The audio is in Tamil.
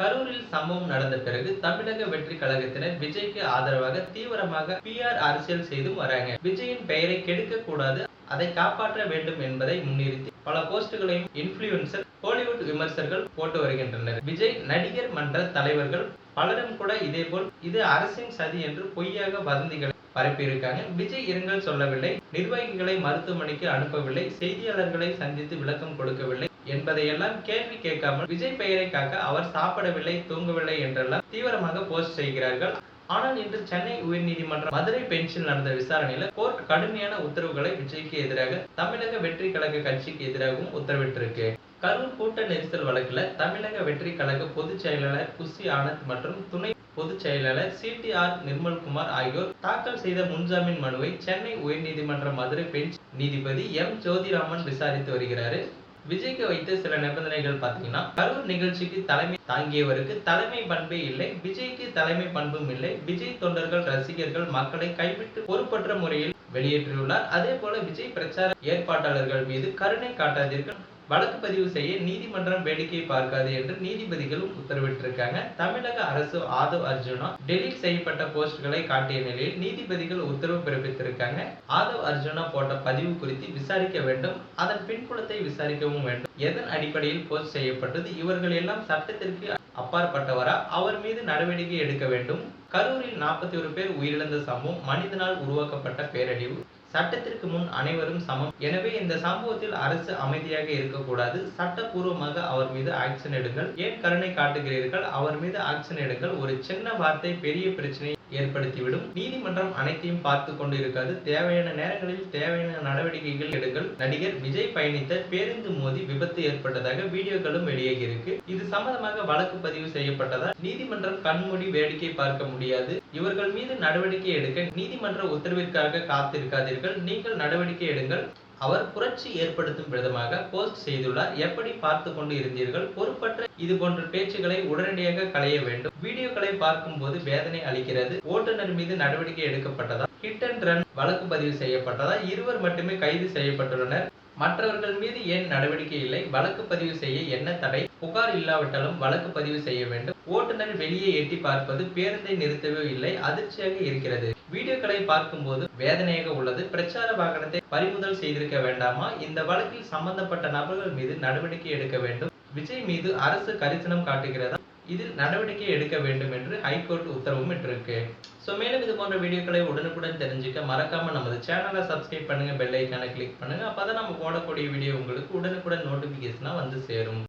கரூரில் சம்பவம் நடந்த பிறகு தமிழக வெற்றி கழகத்தினர் விஜய்க்கு ஆதரவாக தீவிரமாக PR அரசியல் செய்தும் வராங்க. விஜயின் பெயரை கெடுக்க கூடாது, அதை காப்பாற்ற வேண்டும் என்பதை முன்னிறுத்தி பல போஸ்டுகளையும் இன்ஃபுளுசர், ஹாலிவுட் விமர்சகர்கள் போட்டு வருகின்றனர். விஜய் நடிகர் மன்ற தலைவர்கள் பலரும் கூட இதேபோல் இது அரசின் சதி என்று பொய்யாக வதந்திகளை பரப்பியிருக்காங்க. விஜய் இரங்கல் சொல்லவில்லை, நிர்வாகிகளை மருத்துவமனைக்கு அனுப்பவில்லை, செய்தியாளர்களை சந்தித்து விளக்கம் கொடுக்கவில்லை என்பதையெல்லாம் கேள்வி கேட்காமல் விஜய் பெயரை காக்க அவர் சாப்பிடவில்லை, தூங்கவில்லை என்றெல்லாம் தீவிரமாக போஸ்ட் செய்கிறார்கள். ஆனால் இன்று சென்னை உயர்நீதிமன்றம் மதுரை பெஞ்சில் நடந்த விசாரணையில் கோர்ட் கடுமையான உத்தரவுகளை விஜய்க்கு எதிராக தமிழக வெற்றி கழக கட்சிக்கு எதிராகவும் உத்தரவிட்டிருக்கு. கரூர் கூட்ட நெரிசல் வழக்குல தமிழக வெற்றி கழக பொதுச் செயலாளர் புசி ஆனந்த் மற்றும் துணை பொதுச் செயலாளர் CTR நிர்மல்குமார் ஆகியோர் தாக்கல் செய்த முன்ஜாமீன் மனுவை சென்னை உயர்நீதிமன்ற மதுரை பெஞ்ச் நீதிபதி M ஜோதிராமன் விசாரித்து வருகிறாரு. விஜய்க்கு வைத்த சில நிபந்தனைகள் பாத்தீங்கன்னா, கரூர் நிகழ்ச்சிக்கு தலைமை தாங்கியவருக்கு தலைமை பண்பே இல்லை, விஜய்க்கு தலைமை பண்பும் இல்லை, விஜய் தொண்டர்கள் ரசிகர்கள் மக்களை கைவிட்டு பொறுப்பற்ற முறையில் வெளியேற்றியுள்ளார். அதே போல விஜய் பிரச்சார ஏற்பாட்டாளர்கள் மீது கருணை காட்டாதீர்கள், வழக்கு பதிவு செய்ய நீதிமன்றம் வேடிக்கை பார்க்காது என்று நீதிபதிகளும் உத்தரவிட்டிருக்காங்க. தமிழக அரசு ஆதவ் அர்ஜுனா டெலீட் செய்யப்பட்ட போஸ்ட்களை காட்டிய நிலையில் நீதிபதிகள் உத்தரவு பிறப்பித்திருக்காங்க. ஆதவ் அர்ஜுனா போட்ட பதிவு குறித்து விசாரிக்க வேண்டும், அதன் பின்புலத்தை விசாரிக்கவும் வேண்டும். எதன் அடிப்படையில் போஸ்ட் செய்யப்பட்டது, இவர்கள் எல்லாம் சட்டத்திற்கு அப்பாற்பட்டவரா, அவர் மீது நடவடிக்கை எடுக்க வேண்டும். கரூரில் 41 பேர் உயிரிழந்த சம்பவம் மனிதனால் உருவாக்கப்பட்ட பேரழிவு, சட்டத்திற்கு முன் அனைவரும் சமம். எனவே இந்த சம்பவத்தில் அரசு அமைதியாக இருக்கக்கூடாது, சட்டப்பூர்வமாக அவர் மீது ஆக்ஷன் எடுங்கள். ஏன் கருணை காட்டுகிறீர்கள், அவர் மீது ஆக்ஷன் எடுங்கள். ஒரு சின்ன வார்த்தை பெரிய பிரச்சனை ஏற்படுத்திவிடும். நீதிமன்றம் அனைத்தையும் பார்த்து கொண்டு இருக்காது, தேவையான நேரங்களில் தேவையான நடவடிக்கைகள் எடுங்கள். நடிகர் விஜய் பயணித்த பேருந்து மோதி விபத்து ஏற்பட்டதாக வீடியோக்களும் வெளியாகி இருக்கு. இது சம்பந்தமாக வழக்கு பதிவு செய்யப்பட்டதால் நீதிமன்றம் கண்மூடி வேடிக்கை பார்க்க முடியாது. இவர்கள் மீது நடவடிக்கை எடுக்க நீதிமன்ற உத்தரவிற்காக காத்திருக்காதீர்கள், நீங்கள் நடவடிக்கை எடுங்கள். அவர் புரட்சி ஏற்படுத்தும் விதமாக போஸ்ட் செய்துள்ளார், எப்படி பார்த்து கொண்டு இருந்தீர்கள், பொறுப்பற்ற இது போன்ற பேச்சுகளை உடனடியாக களைய வேண்டும். வீடியோக்களை பார்க்கும் போது வேதனை அளிக்கிறது. ஓட்டுநர் மீது நடவடிக்கை எடுக்கப்பட்டதா, ஹிட் அண்ட் ரன் வழக்கு பதிவு செய்யப்பட்டதா, இருவர் மட்டுமே கைது செய்யப்பட்டுள்ளனர், மற்றவர்கள் மீது ஏன் நடவடிக்கை இல்லை, வழக்கு பதிவு செய்ய என்ன தடை, புகார் இல்லாவிட்டாலும் வழக்கு பதிவு செய்ய வேண்டும். ஓட்டுநர் வெளியே எட்டி பார்ப்பது, பேருந்தை நிறுத்தவே இல்லை, அதிர்ச்சியாக இருக்கிறது. வீடியோக்களை பார்க்கும் போது வேதனையாக உள்ளது. பிரச்சார வாகனத்தை பறிமுதல் செய்திருக்க வேண்டாமா, இந்த வழக்கில் சம்பந்தப்பட்ட நபர்கள் மீது நடவடிக்கை எடுக்க வேண்டும். விஜய் மீது அரசு கரிசனம் காட்டுகிறதா, இதில் நடவடிக்கை எடுக்க வேண்டும் என்று ஹைகோர்ட் உத்தரவும் இட்டிருக்கு. மேலும் இது போன்ற வீடியோக்களை உடனுக்குடன் தெரிஞ்சுக்க மறக்காம நமது சேனலை சப்ஸ்கிரைப் பண்ணுங்க, பெல் ஐக்கானை கிளிக் பண்ணுங்க. அப்பதான் நம்ம போடக்கூடிய வீடியோ உங்களுக்கு உடனுக்குடன் நோட்டிபிகேஷனா வந்து சேரும்.